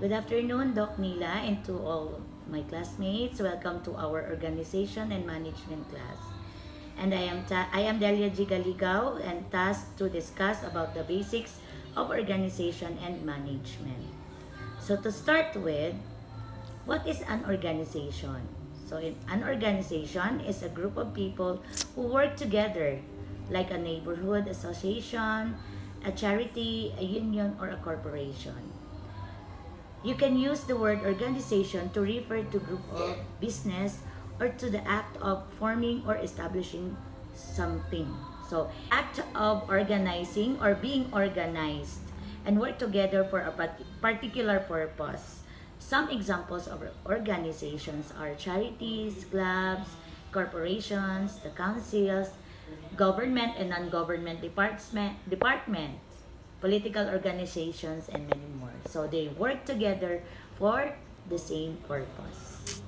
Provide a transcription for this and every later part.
Good afternoon, Doc Nila, and to all my classmates. Welcome to our organization and management class. And I am Delia G. Galigao and tasked to discuss about the basics of organization and management. So to start with, what is an organization? An organization is a group of people who work together, like a neighborhood association, a charity, a union, or a corporation. You can use the word organization to refer to group of business or to the act of forming or establishing something. So, act of organizing or being organized and work together for a particular purpose. Some examples of organizations are charities, clubs, corporations, the councils, government and non-government departments, political organizations, and many more. So they work together for the same purpose.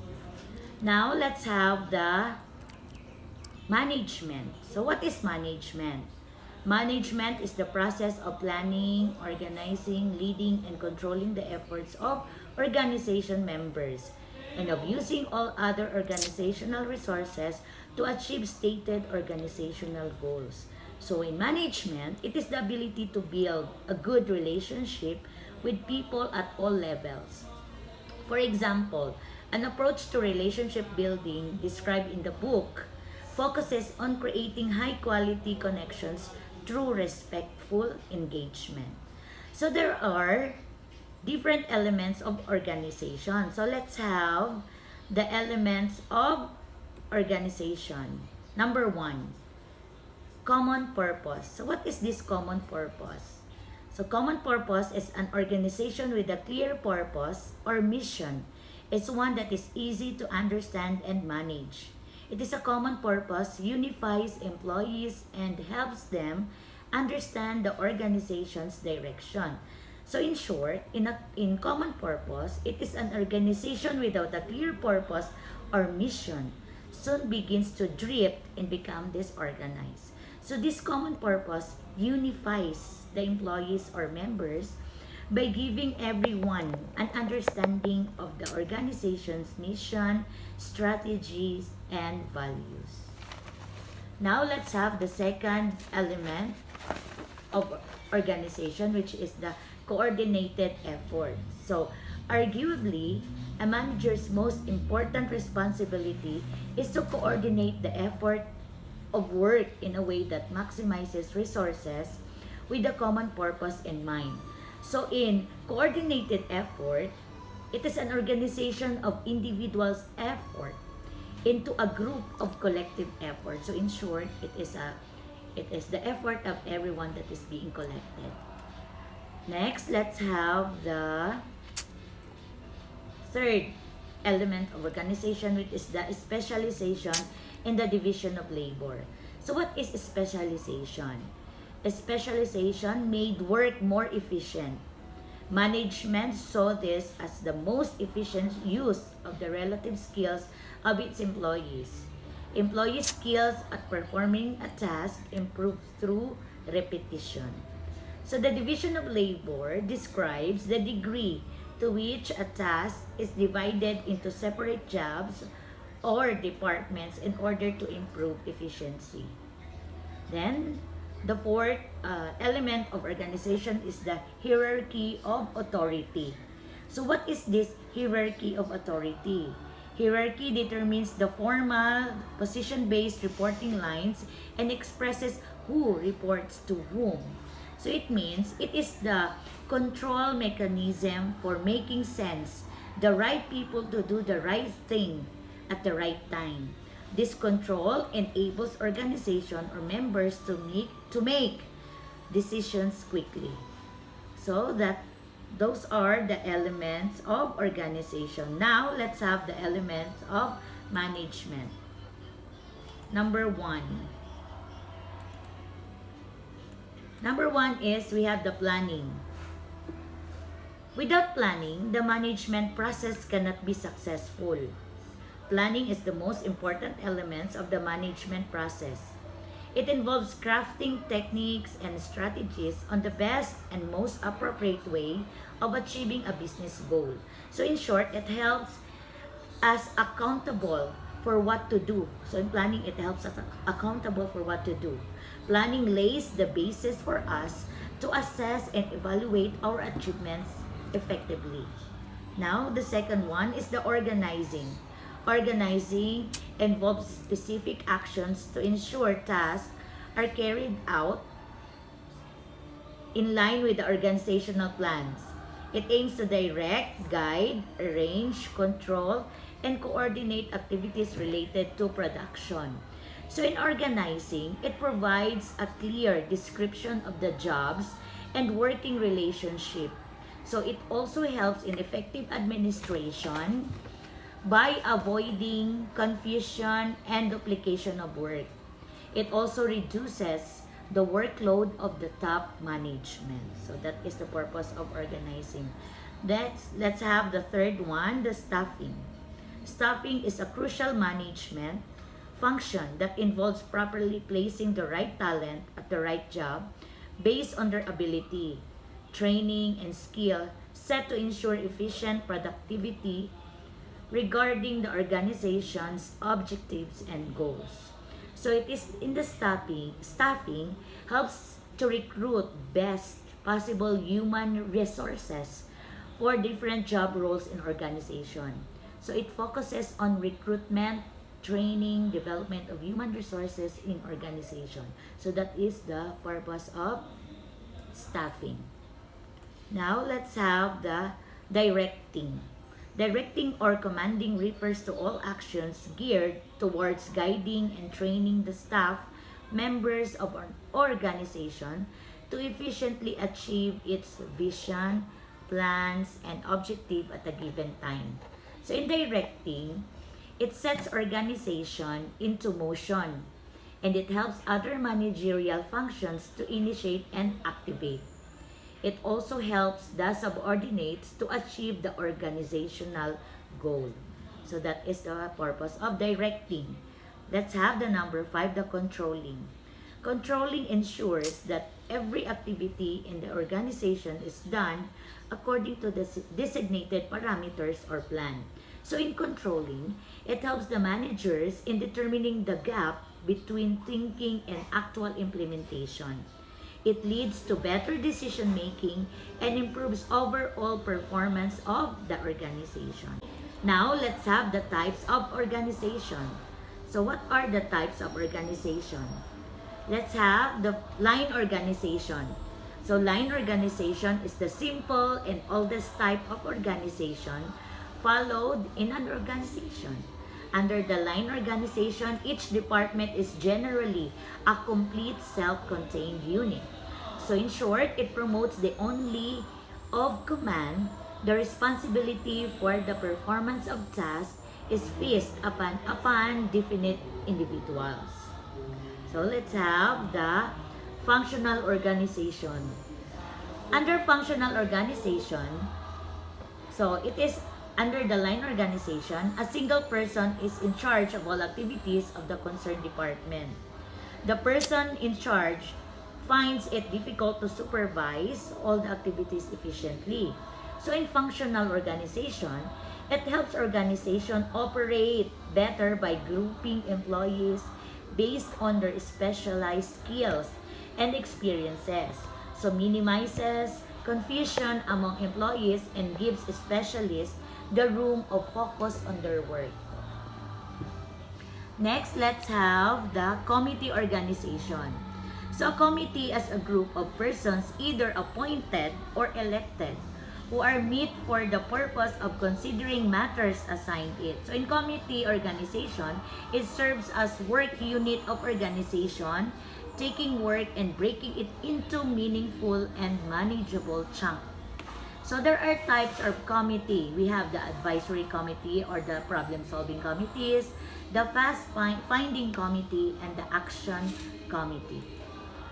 Now let's have the management. So what is management? Management is the process of planning, organizing, leading, and controlling the efforts of organization members and of using all other organizational resources to achieve stated organizational goals. So in management, it is the ability to build a good relationship with people at all levels. For example, an approach to relationship building described in the book focuses on creating high quality connections through respectful engagement. So there are different elements of organization. So let's have the elements of organization. Number one, common purpose. So what is this common purpose? So common purpose is an organization with a clear purpose or mission. It's one that is easy to understand and manage. It is a common purpose, unifies employees and helps them understand the organization's direction. So in short, in common purpose, it is an organization without a clear purpose or mission soon begins to drift and become disorganized. So this common purpose unifies the employees or members by giving everyone an understanding of the organization's mission, strategies, and values. Now let's have the second element of organization, which is the coordinated effort. So arguably, a manager's most important responsibility is to coordinate the effort of work in a way that maximizes resources with a common purpose in mind. So in coordinated effort, it is an organization of individuals' effort into a group of collective effort. So in short, it is the effort of everyone that is being collected. Next, let's have the third element of organization, which is the specialization and the division of labor. So what is specialization? Specialization made work more efficient. Management saw this as the most efficient use of the relative skills of its employees. Employee skills at performing a task improve through repetition. So the division of labor describes the degree to which a task is divided into separate jobs or departments in order to improve efficiency. Then, the fourth element of organization is the hierarchy of authority. So what is this hierarchy of authority? Hierarchy determines the formal, position-based reporting lines and expresses who reports to whom. So it means it is the control mechanism for making sense, the right people to do the right thing at the right time. This control enables organization or members to make decisions quickly. So those are the elements of organization. Now let's have the elements of management. Number one. Number one is we have the planning. Without planning, the management process cannot be successful. Planning is the most important element of the management process. It involves crafting techniques and strategies on the best and most appropriate way of achieving a business goal. So in short, it helps us accountable for what to do. So in planning, it helps us accountable for what to do. Planning lays the basis for us to assess and evaluate our achievements effectively. Now, the second one is the organizing. Organizing involves specific actions to ensure tasks are carried out in line with the organizational plans. It aims to direct, guide, arrange, control, and coordinate activities related to production. So in organizing, it provides a clear description of the jobs and working relationship. So it also helps in effective administration by avoiding confusion and duplication of work. It also reduces the workload of the top management. So that is the purpose of organizing. Let's have the third one, the staffing. Staffing is a crucial management function that involves properly placing the right talent at the right job based on their ability, training, and skill set to ensure efficient productivity regarding the organization's objectives and goals. So it is in the staffing helps to recruit best possible human resources for different job roles in organization. So it focuses on recruitment, training, development of human resources in organization. So that is the purpose of staffing. Now let's have the directing. Directing or commanding refers to all actions geared towards guiding and training the staff members of an organization to efficiently achieve its vision, plans, and objective at a given time. So in directing, it sets organization into motion and it helps other managerial functions to initiate and activate. It also helps the subordinates to achieve the organizational goal. So that is the purpose of directing. Let's have the number 5, the controlling. Controlling ensures that every activity in the organization is done according to the designated parameters or plan. So in controlling, it helps the managers in determining the gap between thinking and actual implementation. It leads to better decision making and improves overall performance of the organization. Now, let's have the types of organization. So what are the types of organization? Let's have the line organization. So line organization is the simple and oldest type of organization followed in an organization. Under the line organization, each department is generally a complete self-contained unit. So in short, it promotes the only of command. The responsibility for the performance of tasks is fixed upon definite individuals. So let's have the functional organization. Under functional organization, so it is under the line organization, a single person is in charge of all activities of the concerned department. The person in charge finds it difficult to supervise all the activities efficiently. So in functional organization, it helps organization operate better by grouping employees based on their specialized skills and experiences. So minimizes confusion among employees and gives specialists the room of focus on their work. Next, let's have the committee organization. So a committee is a group of persons either appointed or elected who are meet for the purpose of considering matters assigned it. So in committee organization, it serves as work unit of organization, taking work and breaking it into meaningful and manageable chunks. So there are types of committee. We have the advisory committee or the problem-solving committees, the fast-finding committee, and the action committee.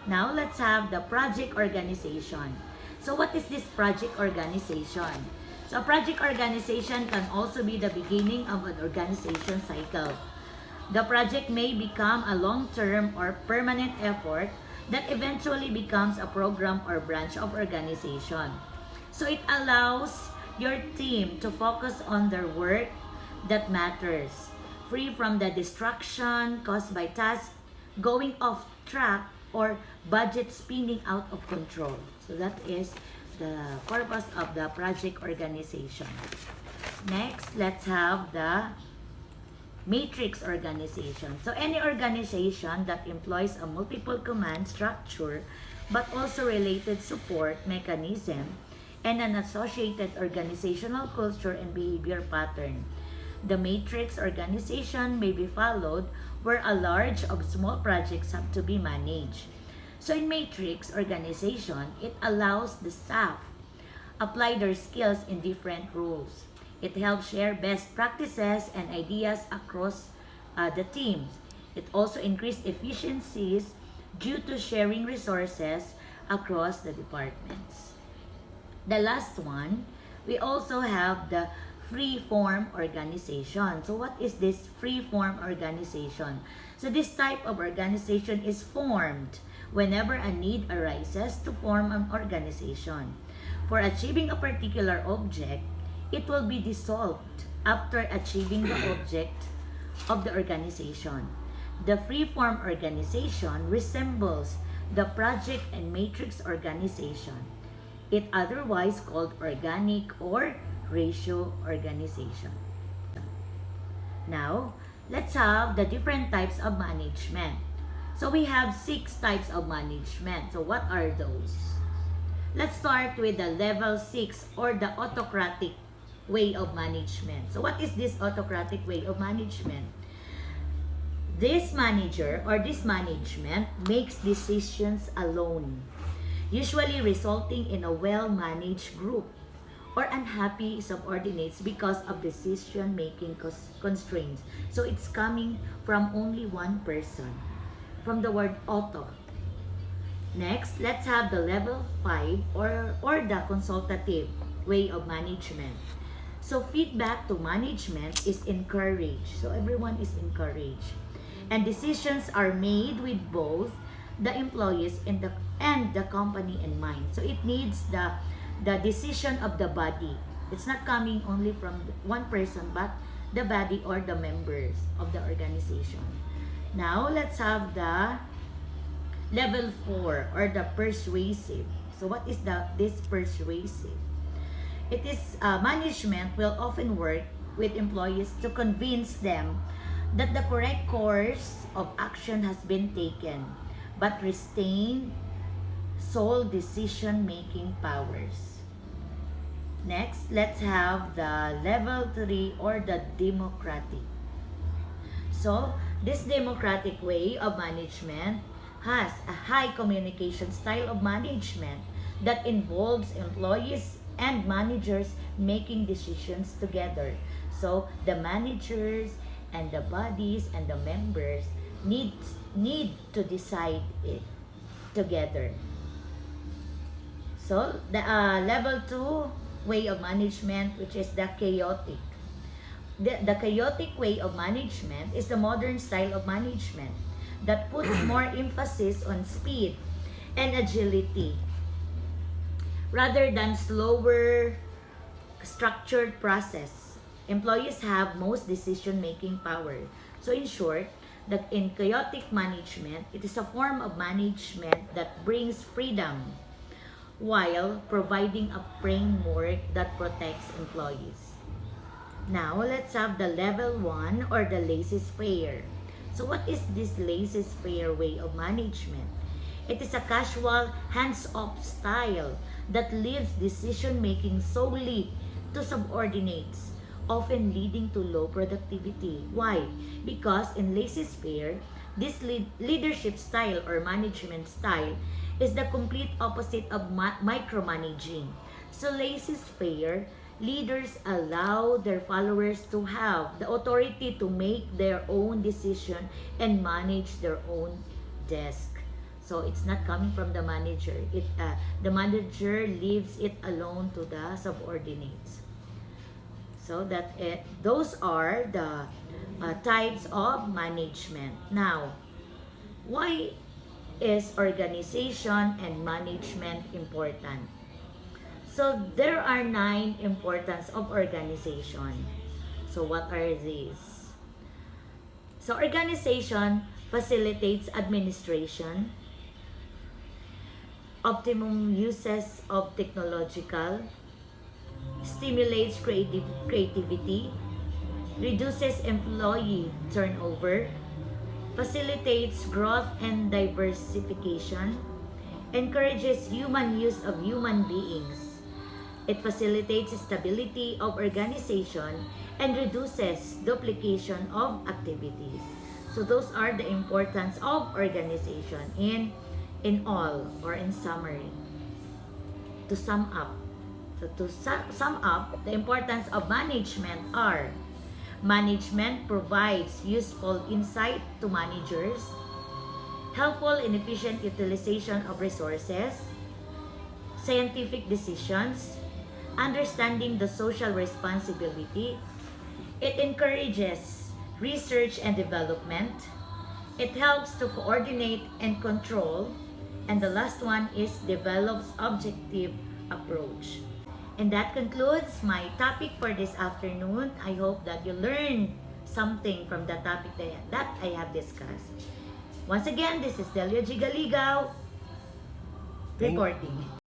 Now, let's have the project organization. So what is this project organization? So a project organization can also be the beginning of an organization cycle. The project may become a long-term or permanent effort that eventually becomes a program or branch of organization. So it allows your team to focus on their work that matters, free from the distraction caused by tasks going off track or budget spinning out of control. So that is the purpose of the project organization. Next, let's have the matrix organization. So any organization that employs a multiple command structure but also related support mechanism and an associated organizational culture and behavior pattern. The matrix organization may be followed where a large of small projects have to be managed. So in matrix organization, it allows the staff apply their skills in different roles. It helps share best practices and ideas across the teams. It also increases efficiencies due to sharing resources across the departments. The last one, we also have the free-form organization. So what is this free-form organization? So this type of organization is formed whenever a need arises to form an organization. For achieving a particular object, it will be dissolved after achieving the object of the organization. The free-form organization resembles the project and matrix organization. It otherwise called organic or ratio organization. Now, let's have the different types of management. So we have 6 types of management. So what are those? Let's start with the level 6 or the autocratic way of management. So what is this autocratic way of management? This manager or this management makes decisions alone, usually resulting in a well-managed group or unhappy subordinates because of decision-making constraints. So it's coming from only one person, from the word auto. Next, let's have the level 5 or the consultative way of management. So feedback to management is encouraged. So everyone is encouraged. And decisions are made with both the employees and the company in mind. So it needs the decision of the body. It's not coming only from one person, but the body or the members of the organization. Now, let's have the level 4 or the persuasive. So what is this persuasive? It is management will often work with employees to convince them that the correct course of action has been taken, but retain sole decision-making powers. Next, let's have the level 3 or the democratic. So, this democratic way of management has a high communication style of management that involves employees and managers making decisions together. So, the managers and the bodies and the members need to decide it together. So, the level 2 way of management, which is the chaotic. The chaotic way of management is the modern style of management that puts more emphasis on speed and agility rather than slower, structured process. Employees have most decision-making power. So in short, that in chaotic management, it is a form of management that brings freedom while providing a framework that protects employees. Now, let's have the level 1 or the laissez-faire. So what is this laissez-faire way of management? It is a casual, hands-off style that leaves decision-making solely to subordinates, often leading to low productivity. Why? Because in laissez-faire, this leadership style or management style is the complete opposite of micromanaging. So laissez-faire, leaders allow their followers to have the authority to make their own decision and manage their own desk. So it's not coming from the manager. The manager leaves it alone to the subordinates. So those are the types of management. Now, why is organization and management important? So there are 9 importance of organization. So what are these? So organization facilitates administration, optimum uses of technological, stimulates creativity, reduces employee turnover, facilitates growth and diversification, encourages human use of human beings. It facilitates stability of organization and reduces duplication of activities. So those are the importance of organization in all or in summary. To sum up. So to sum up, the importance of management are: management provides useful insight to managers, helpful and efficient utilization of resources, scientific decisions, understanding the social responsibility. It encourages research and development. It helps to coordinate and control. And the last one is develops objective approach. And that concludes my topic for this afternoon. I hope that you learned something from the topic that I have discussed. Once again, this is Delio Gigaligaw reporting.